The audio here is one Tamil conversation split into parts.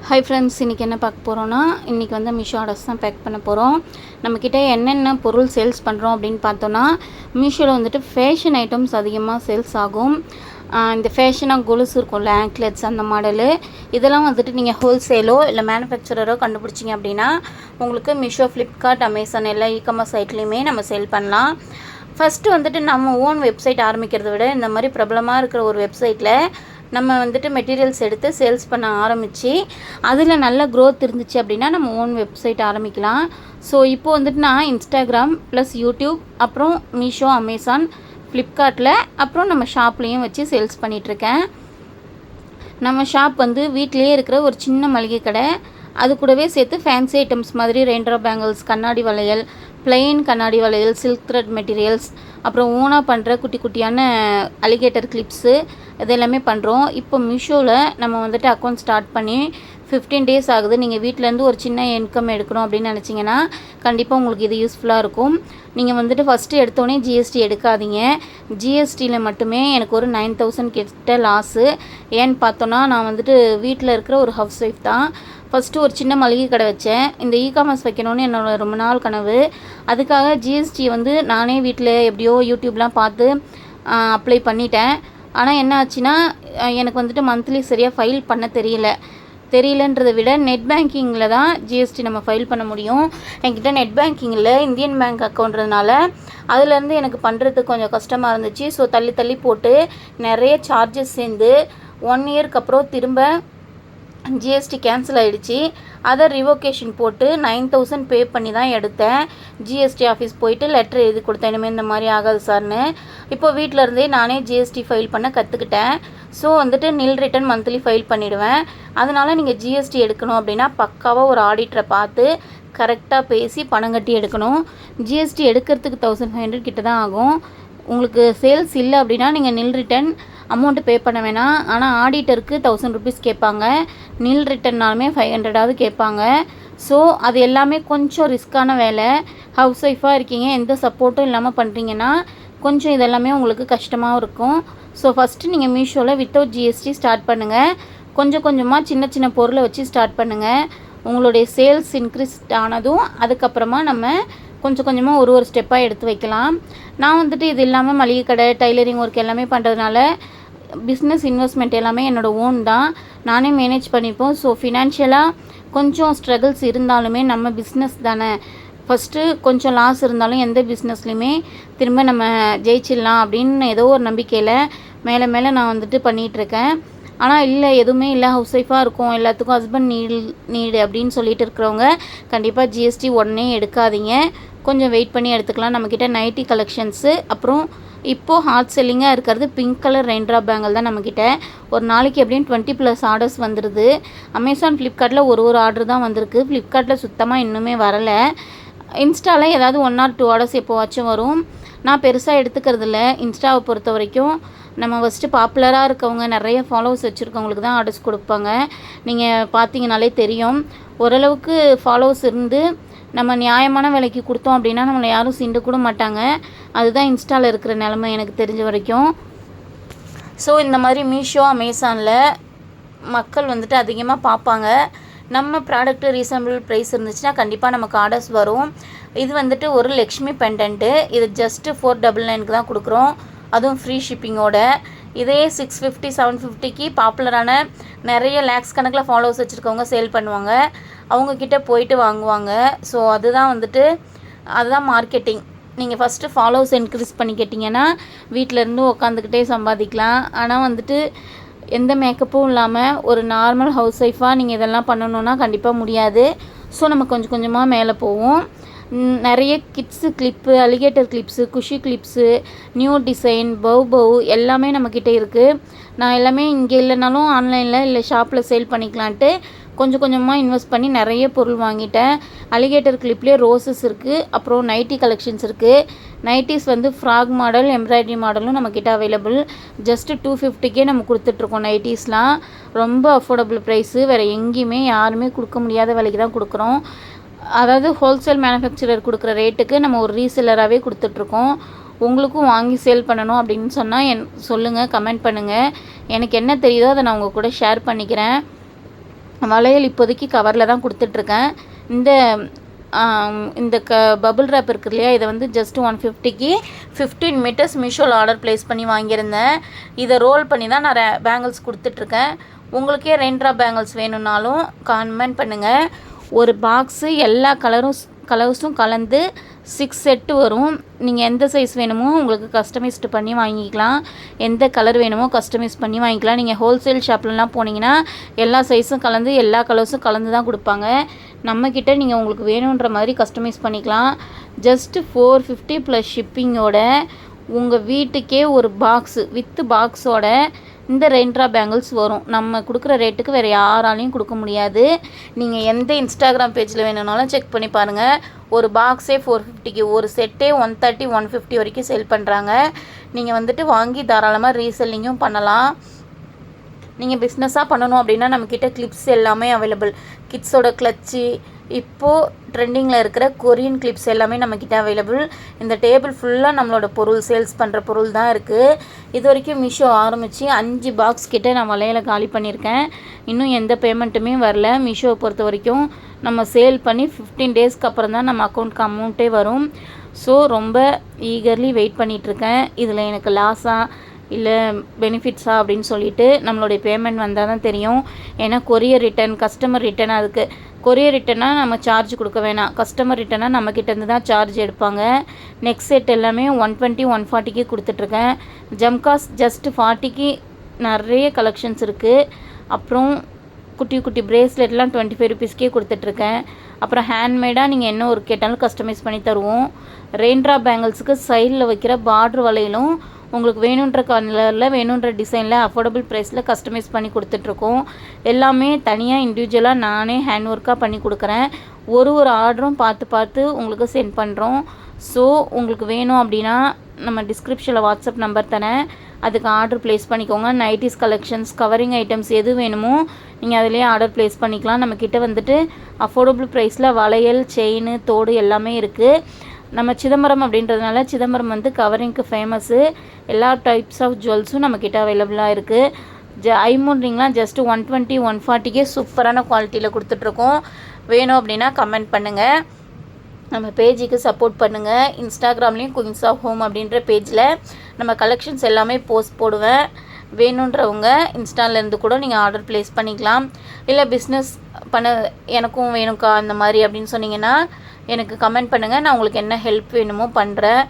ஹாய் ஃப்ரெண்ட்ஸ், இன்றைக்கி என்ன பார்க்க போகிறோன்னா, இன்றைக்கி வந்து மீஷோ ஆர்டர்ஸ் தான் பேக் பண்ண போகிறோம். நம்மக்கிட்ட என்னென்ன பொருள் சேல்ஸ் பண்ணுறோம் அப்படின்னு பார்த்தோன்னா, மீஷோவில் வந்துட்டு ஃபேஷன் ஐட்டம்ஸ் அதிகமாக சேல்ஸ் ஆகும். இந்த ஃபேஷனாக கொலுசு இருக்கும்ல, ஆங்க்லெட்ஸ் அந்த மாடலு, இதெல்லாம் வந்துட்டு நீங்கள் ஹோல்சேலோ இல்லை மேனுஃபேக்சரரோ கண்டுபிடிச்சிங்க அப்படின்னா உங்களுக்கு மீஷோ, ஃப்ளிப்கார்ட், அமேசான் எல்லா இ-காமர்ஸ் சைட்லேயுமே நம்ம சேல் பண்ணலாம். ஃபஸ்ட்டு வந்துட்டு நம்ம ஓன் வெப்சைட் ஆரம்பிக்கிறத விட இந்த மாதிரி பிரபலமாக இருக்கிற ஒரு வெப்சைட்டில் நம்ம வந்துட்டு மெட்டீரியல்ஸ் எடுத்து சேல்ஸ் பண்ண ஆரம்பித்து அதில் நல்ல க்ரோத் இருந்துச்சு அப்படின்னா நம்ம ஓன் வெப்சைட் ஆரம்பிக்கலாம். ஸோ இப்போது வந்துட்டு நான் இன்ஸ்டாகிராம் ப்ளஸ் யூடியூப், அப்புறம் மீஷோ, அமேசான், ஃப்ளிப்கார்ட்டில், அப்புறம் நம்ம ஷாப்லேயும் வச்சு சேல்ஸ் பண்ணிகிட்ருக்கேன். நம்ம ஷாப் வந்து வீட்டிலே இருக்கிற ஒரு சின்ன மளிகை கடை. அது கூடவே சேர்த்து ஃபேன்சி ஐட்டம்ஸ் மாதிரி ரெயின்ட்ராப் பேங்கிள்ஸ், கண்ணாடி வளையல், பிளெயின் கண்ணாடி வளையல், சில்க் த்ரெட் மெட்டீரியல்ஸ், அப்புறம் ஓனாக பண்ணுற குட்டி குட்டியான அலிகேட்டர் கிளிப்ஸு இது எல்லாமே பண்ணுறோம். இப்போ மீஷோவில் நம்ம வந்துட்டு அக்கௌண்ட் ஸ்டார்ட் பண்ணி 15 டேஸ் ஆகுது. நீங்கள் வீட்டிலேருந்து ஒரு சின்ன இன்கம் எடுக்கணும் அப்படின்னு நினச்சிங்கன்னா கண்டிப்பாக உங்களுக்கு இது யூஸ்ஃபுல்லாக இருக்கும். நீங்கள் வந்துட்டு ஃபஸ்ட்டு எடுத்தோடனே ஜிஎஸ்டி எடுக்காதீங்க. ஜிஎஸ்டியில் மட்டுமே எனக்கு ஒரு 9,000 கிட்ட லாஸு. ஏன்னு பார்த்தோன்னா, நான் வந்துட்டு வீட்டில் இருக்கிற ஒரு ஹவுஸ் ஒய்ஃப் தான். ஃபஸ்ட்டு ஒரு சின்ன மளிகை கடை வச்சேன். இந்த இ-காமர்ஸ் வைக்கணும்னு என்னோடய ரொம்ப நாள் கனவு. அதுக்காக ஜிஎஸ்டி வந்து நானே வீட்டில் எப்படியோ யூடியூப்லாம் பார்த்து அப்ளை பண்ணிட்டேன். ஆனால் என்ன ஆச்சுன்னா, எனக்கு வந்துட்டு மந்த்லி சரியாக ஃபைல் பண்ண தெரியலன்றதை விட நெட் பேங்கிங்கில் தான் ஜிஎஸ்டி நம்ம ஃபைல் பண்ண முடியும். என்கிட்ட நெட் பேங்கிங்கில் இந்தியன் பேங்க் அக்கௌண்ட்றதுனால அதுலேருந்து எனக்கு பண்ணுறதுக்கு கொஞ்சம் கஷ்டமாக இருந்துச்சு. ஸோ தள்ளி போட்டு நிறைய சார்ஜஸ் சேர்ந்து 1 இயர்க்கு அப்புறம் திரும்ப ஜிஎஸ்டி கேன்சல் ஆகிடுச்சு. அதை ரிவோகேஷன் போட்டு 9,000 பே பண்ணி தான் எடுத்தேன். ஜிஎஸ்டி ஆஃபீஸ் போயிட்டு லெட்டர் எழுதி கொடுத்தேன், இனிமேல் இந்த மாதிரி ஆகாது சார்னு. இப்போ வீட்டில் இருந்தே நானே ஜிஎஸ்டி ஃபைல் பண்ண கற்றுக்கிட்டேன். ஸோ வந்துட்டு நில் ரிட்டன் மந்த்லி ஃபைல் பண்ணிவிடுவேன். அதனால் நீங்கள் ஜிஎஸ்டி எடுக்கணும் அப்படின்னா பக்காவாக ஒரு ஆடிட்டரை பார்த்து கரெக்டாக பேசி பணம் கட்டி எடுக்கணும். ஜிஎஸ்டி எடுக்கிறதுக்கு 1,500 கிட்ட தான் ஆகும். உங்களுக்கு சேல்ஸ் இல்லை அப்படின்னா நீங்கள் நில் ரிட்டன் அமௌண்ட்டு பே பண்ண வேணாம். ஆனால் ஆடிட்டருக்கு 1,000 ருபீஸ் கேட்பாங்க. நில் ரிட்டன்னாலுமே 500ஆவது கேட்பாங்க. ஸோ அது எல்லாமே கொஞ்சம் ரிஸ்க்கான வேலை. ஹவுஸ் ஒய்ஃபாக இருக்கீங்க, எந்த சப்போர்ட்டும் இல்லாமல் பண்ணுறீங்கன்னா கொஞ்சம் இதெல்லாமே உங்களுக்கு கஷ்டமாகவும் இருக்கும். ஸோ ஃபஸ்ட்டு நீங்கள் மீஷோவில் வித்தவுட் ஜிஎஸ்டி ஸ்டார்ட் பண்ணுங்கள். கொஞ்சம் கொஞ்சமாக சின்ன பொருளை வச்சு ஸ்டார்ட் பண்ணுங்கள். உங்களுடைய சேல்ஸ் இன்க்ரீஸ் ஆனதும் அதுக்கப்புறமா நம்ம கொஞ்சம் கொஞ்சமாக ஒரு ஸ்டெப்பாக எடுத்து வைக்கலாம். நான் வந்துட்டு இது இல்லாமல் மளிகை கடை, டைலரிங் ஒர்க் எல்லாமே பண்ணுறதுனால பிஸ்னஸ் இன்வெஸ்ட்மெண்ட் எல்லாமே என்னோடய ஓன் தான். நானே மேனேஜ் பண்ணிப்போம். ஸோ ஃபினான்ஷியலாக கொஞ்சம் ஸ்ட்ரகிள்ஸ் இருந்தாலுமே நம்ம பிஸ்னஸ் தானே, ஃபஸ்ட்டு கொஞ்சம் லாஸ் இருந்தாலும் எந்த பிஸ்னஸ்லையுமே திரும்ப நம்ம ஜெயிச்சிடலாம் அப்படின்னு ஏதோ ஒரு நம்பிக்கையில் மேலே நான் வந்துட்டு பண்ணிகிட்ருக்கேன். ஆனால் இல்லை, எதுவுமே இல்லை, ஹவுஸ் ஒய்ஃபாக இருக்கும், எல்லாத்துக்கும் ஹஸ்பண்ட் நீடு அப்படின்னு சொல்லிட்டு இருக்கிறவங்க கண்டிப்பாக ஜிஎஸ்டி உடனே எடுக்காதீங்க. கொஞ்சம் வெயிட் பண்ணி எடுத்துக்கலாம். நம்மக்கிட்ட நைட்டி கலெக்ஷன்ஸு, அப்புறம் இப்போது ஹாட் செல்லிங்காக இருக்கிறது பிங்க் கலர் ரெயின்ட்ராப் பேங்கிள் தான் நம்மக்கிட்ட. ஒரு நாளைக்கு எப்படியும் 20+ ஆர்டர்ஸ் வந்துடுது. அமேசான், ஃப்ளிப்கார்ட்டில் ஒரு ஆர்டர் தான் வந்திருக்கு. ஃப்ளிப்கார்ட்டில் சுத்தமாக இன்னுமே வரலை. இன்ஸ்டாவில் ஏதாவது 1 or 2 ஆர்டர்ஸ் எப்போவாச்சும் வரும். நான் பெருசாக எடுத்துக்கிறதில்ல. இன்ஸ்டாவை பொறுத்த வரைக்கும் நம்ம ஃபஸ்ட்டு பாப்புலராக இருக்கவங்க, நிறைய ஃபாலோவர்ஸ் வச்சுருக்கவங்களுக்கு தான் ஆர்டர்ஸ் கொடுப்பாங்க. நீங்கள் பார்த்தீங்கனாலே தெரியும். ஓரளவுக்கு ஃபாலோவர்ஸ் இருந்து நம்ம நியாயமான விலைக்கு கொடுத்தோம் அப்படின்னா நம்மளை யாரும் சிண்டு கூட மாட்டாங்க. அதுதான் இன்ஸ்டாவில் இருக்கிற நிலமை எனக்கு தெரிஞ்ச வரைக்கும். ஸோ இந்த மாதிரி மீஷோ, அமேசானில் மக்கள் வந்துட்டு அதிகமாக பார்ப்பாங்க. நம்ம ப்ராடக்ட்டு ரீசனபிள் ப்ரைஸ் இருந்துச்சுன்னா கண்டிப்பாக நமக்கு ஆர்டர்ஸ் வரும். இது வந்துட்டு ஒரு லக்ஷ்மி பெண்டன்ட்டு. இது ஜஸ்ட்டு 499க்கு தான் கொடுக்குறோம், அதுவும் ஃப்ரீ ஷிப்பிங்கோட. இதே 650, 750க்கு பாப்புலரான நிறைய லேக்ஸ் கணக்கில் ஃபாலோவர்ஸ் வச்சுருக்கவங்க சேல் பண்ணுவாங்க. அவங்கக்கிட்ட போயிட்டு வாங்குவாங்க. ஸோ அதுதான் மார்க்கெட்டிங். நீங்கள் ஃபஸ்ட்டு ஃபாலோவர்ஸ் இன்க்ரீஸ் பண்ணி கேட்டிங்கன்னா வீட்டிலேருந்து உட்காந்துக்கிட்டே சம்பாதிக்கலாம். ஆனால் வந்துட்டு எந்த மேக்கப்பும் இல்லாமல் ஒரு நார்மல் ஹவுஸ் ஒய்ஃபாக நீங்கள் இதெல்லாம் பண்ணணுன்னா கண்டிப்பாக முடியாது. ஸோ நம்ம கொஞ்சம் கொஞ்சமாக மேலே போவோம். நிறைய கிட்ஸு கிளிப்பு, அலிகேட்டர் கிளிப்ஸு, குஷி கிளிப்ஸு, நியூ டிசைன், பவ் எல்லாமே நம்மக்கிட்ட இருக்குது. நான் எல்லாமே இங்கே இல்லைனாலும் ஆன்லைனில் இல்லை ஷாப்பில் சேல் பண்ணிக்கலான்ட்டு கொஞ்சம் கொஞ்சமாக இன்வெஸ்ட் பண்ணி நிறைய பொருள் வாங்கிட்டேன். அலிகேட்டர் கிளிப்லேயே ரோசஸ் இருக்குது, அப்புறம் நைட்டி கலெக்ஷன்ஸ் இருக்குது. நைட்டிஸ் வந்து ஃப்ராக் மாடல், எம்ப்ராய்டரி மாடலும் நம்மக்கிட்ட அவைலபிள். ஜஸ்ட்டு 250க்கே நம்ம கொடுத்துட்ருக்கோம். நைட்டிஸ்லாம் ரொம்ப அஃபோர்டபுள் ப்ரைஸு. வேறு எங்கேயுமே யாருமே கொடுக்க முடியாத விலைக்கு தான் கொடுக்குறோம். அதாவது ஹோல்சேல் மேனுஃபேக்சரர் கொடுக்குற ரேட்டுக்கு நம்ம ஒரு ரீசெல்லராகவே கொடுத்துட்ருக்கோம். உங்களுக்கும் வாங்கி சேல் பண்ணணும் அப்படின்னு சொன்னால் சொல்லுங்கள், கமெண்ட் பண்ணுங்கள். எனக்கு என்ன தெரியுதோ அதை நான் உங்கள் கூட ஷேர் பண்ணிக்கிறேன். வளையல் இப்போதைக்கு கவரில் தான் கொடுத்துட்ருக்கேன். இந்த இந்த பபுள் ரேப் இருக்கு இல்லையா, இதை வந்து ஜஸ்ட் 150க்கு 15 மீட்டர்ஸ் மீஷோவில் ஆர்டர் ப்ளேஸ் பண்ணி வாங்கியிருந்தேன். இதை ரோல் பண்ணி தான் நான் பேங்கிள்ஸ் கொடுத்துட்ருக்கேன். உங்களுக்கே ரெயின்ட்ரா பேங்கிள்ஸ் வேணும்னாலும் கமெண்ட் பண்ணுங்கள். ஒரு பாக்ஸு எல்லா கலர்ஸும் கலந்து 6 செட்டு வரும். நீங்கள் எந்த சைஸ் வேணுமோ உங்களுக்கு கஸ்டமைஸ்டு பண்ணி வாங்கிக்கலாம். எந்த கலர் வேணுமோ கஸ்டமைஸ் பண்ணி வாங்கிக்கலாம். நீங்கள் ஹோல்சேல் ஷாப்லலாம் போனீங்கன்னா எல்லா சைஸும் கலந்து எல்லா கலர்ஸும் கலந்து தான் கொடுப்பாங்க. நம்மக்கிட்ட நீங்கள் உங்களுக்கு வேணுன்ற மாதிரி கஸ்டமைஸ் பண்ணிக்கலாம். ஜஸ்ட்டு 450 ப்ளஸ் ஷிப்பிங்கோட உங்கள் வீட்டுக்கே ஒரு பாக்ஸு வித்து பாக்ஸோட இந்த ரெயின்ட்ரா பேங்கிள்ஸ் வரும். நம்ம கொடுக்குற ரேட்டுக்கு வேறு யாராலையும் கொடுக்க முடியாது. நீங்கள் எந்த இன்ஸ்டாகிராம் பேஜில் வேணும்னாலும் செக் பண்ணி பாருங்கள். ஒரு பாக்ஸே 450க்கு, ஒரு செட்டே 130 150 வரைக்கும் சேல் பண்ணுறாங்க. நீங்கள் வந்துட்டு வாங்கி தாராளமாக ரீசெல்லிங்கும் பண்ணலாம். நீங்கள் பிஸ்னஸாக பண்ணணும் அப்படின்னா நம்மக்கிட்ட கிளிப்ஸ் எல்லாமே அவைலபிள். கிட்ஸோட கிளச்சு, இப்போது ட்ரெண்டிங்கில் இருக்கிற கொரியன் கிளிப்ஸ் எல்லாமே நம்மக்கிட்ட அவைலபிள். இந்த டேபிள் ஃபுல்லாக நம்மளோட பொருள் சேல்ஸ் பண்ணுற பொருள் தான் இருக்குது. இது வரைக்கும் மீஷோ ஆரம்பித்து 5 பாக்ஸ் கிட்டே நான் வளையல காலி பண்ணியிருக்கேன். இன்னும் எந்த பேமெண்ட்டுமே வரல. மீஷோவை பொறுத்த வரைக்கும் நம்ம சேல் பண்ணி 15 டேஸ்க்கு அப்புறம் தான் நம்ம அக்கௌண்ட்க்கு அமௌண்ட்டே வரும். ஸோ ரொம்ப ஈகர்லி வெயிட் பண்ணிகிட்ருக்கேன். இதில் எனக்கு லாஸாக இல்லை பெனிஃபிட்ஸா அப்படின்னு சொல்லிட்டு நம்மளுடைய பேமெண்ட் வந்தால் தான் தெரியும். ஏன்னா கொரியர் ரிட்டன், கஸ்டமர் ரிட்டன், அதுக்கு கொரியர் ரிட்டனாக நம்ம சார்ஜ் கொடுக்க வேணாம். கஸ்டமர் ரிட்டனாக நம்மக்கிட்டேருந்து தான் சார்ஜ் எடுப்பாங்க. நெக்ஸ்ட் செட் எல்லாமே 120 140க்கு கொடுத்துட்ருக்கேன். ஜம்காஸ் ஜஸ்ட் 40க்கு நிறைய கலெக்ஷன்ஸ் இருக்குது. அப்புறம் குட்டி குட்டி பிரேஸ்லெட்லாம் 25 ருபீஸ்க்கே கொடுத்துட்ருக்கேன். அப்புறம் ஹேண்ட்மேடாக நீங்கள் என்ன ஒரு கேட்டாலும் கஸ்டமைஸ் பண்ணி தருவோம். ரெயின்ட்ரா பேங்கிள்ஸுக்கு சைடில் வைக்கிற பார்ட்ரு வளையலும் உங்களுக்கு வேணுன்ற கலரில் வேணுன்ற டிசைனில் அஃபோர்டபுள் ப்ரைஸில் கஸ்டமைஸ் பண்ணி கொடுத்துட்ருக்கோம். எல்லாமே தனியாக இண்டிவிஜுவலாக நானே ஹேண்ட் ஒர்க்காக பண்ணி கொடுக்குறேன். ஒரு ஆர்டரும் பார்த்து உங்களுக்கு சென்ட் பண்ணுறோம். ஸோ உங்களுக்கு வேணும் அப்படின்னா நம்ம டிஸ்கிரிப்ஷனில் வாட்ஸ்அப் நம்பர் தரேன். அதுக்கு ஆர்டர் ப்ளேஸ் பண்ணிக்கோங்க. நைட்டிஸ் கலெக்ஷன்ஸ், கவரிங் ஐட்டம்ஸ் எது வேணுமோ நீங்கள் அதிலே ஆர்டர் ப்ளேஸ் பண்ணிக்கலாம். நம்மக்கிட்ட வந்துட்டு அஃபோர்டபுள் ப்ரைஸில் வளையல், செயின், தோடு எல்லாமே இருக்குது. நம்ம சிதம்பரம் அப்படின்றதுனால சிதம்பரம் வந்து கவரிங்க்கு ஃபேமஸ்ஸு. எல்லா டைப்ஸ் ஆஃப் ஜுவல்ஸும் நம்மக்கிட்ட அவைலபிளாக இருக்குது. ஐமோன் ரிங்லாம் ஜஸ்ட்டு 120 140க்கே சூப்பரான குவாலிட்டியில் கொடுத்துட்ருக்கோம். வேணும் அப்படின்னா கமெண்ட் பண்ணுங்கள். நம்ம பேஜுக்கு சப்போர்ட் பண்ணுங்கள். இன்ஸ்டாகிராம்லேயும் குயின்ஸ் ஆஃப் ஹோம் அப்படின்ற பேஜில் நம்ம கலெக்ஷன்ஸ் எல்லாமே போஸ்ட் போடுவேன். வேணுன்றவங்க இன்ஸ்டாலேருந்து கூட நீங்கள் ஆர்டர் ப்ளேஸ் பண்ணிக்கலாம். இல்லை பிஸ்னஸ் பண்ண எனக்கும் வேணும்க்கா அந்த மாதிரி அப்படின்னு சொன்னீங்கன்னா எனக்கு கமெண்ட் பண்ணுங்கள். நான் உங்களுக்கு என்ன ஹெல்ப் வேணுமோ பண்ணுறேன்.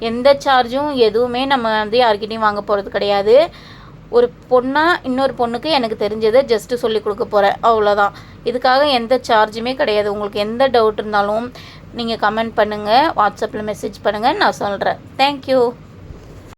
எந்த சார்ஜும் எதுவுமே நம்ம வந்து யார்கிட்டையும் வாங்க போகிறது கிடையாது. ஒரு பொண்ணாக இன்னொரு பொண்ணுக்கு எனக்கு தெரிஞ்சதை ஜஸ்ட்டு சொல்லி கொடுக்க போகிறேன், அவ்வளோதான். இதுக்காக எந்த சார்ஜுமே கிடையாது. உங்களுக்கு எந்த டவுட் இருந்தாலும் நீங்கள் கமெண்ட் பண்ணுங்கள், வாட்ஸ்அப்பில் மெசேஜ் பண்ணுங்கள், நான் சொல்கிறேன். தேங்க்யூ.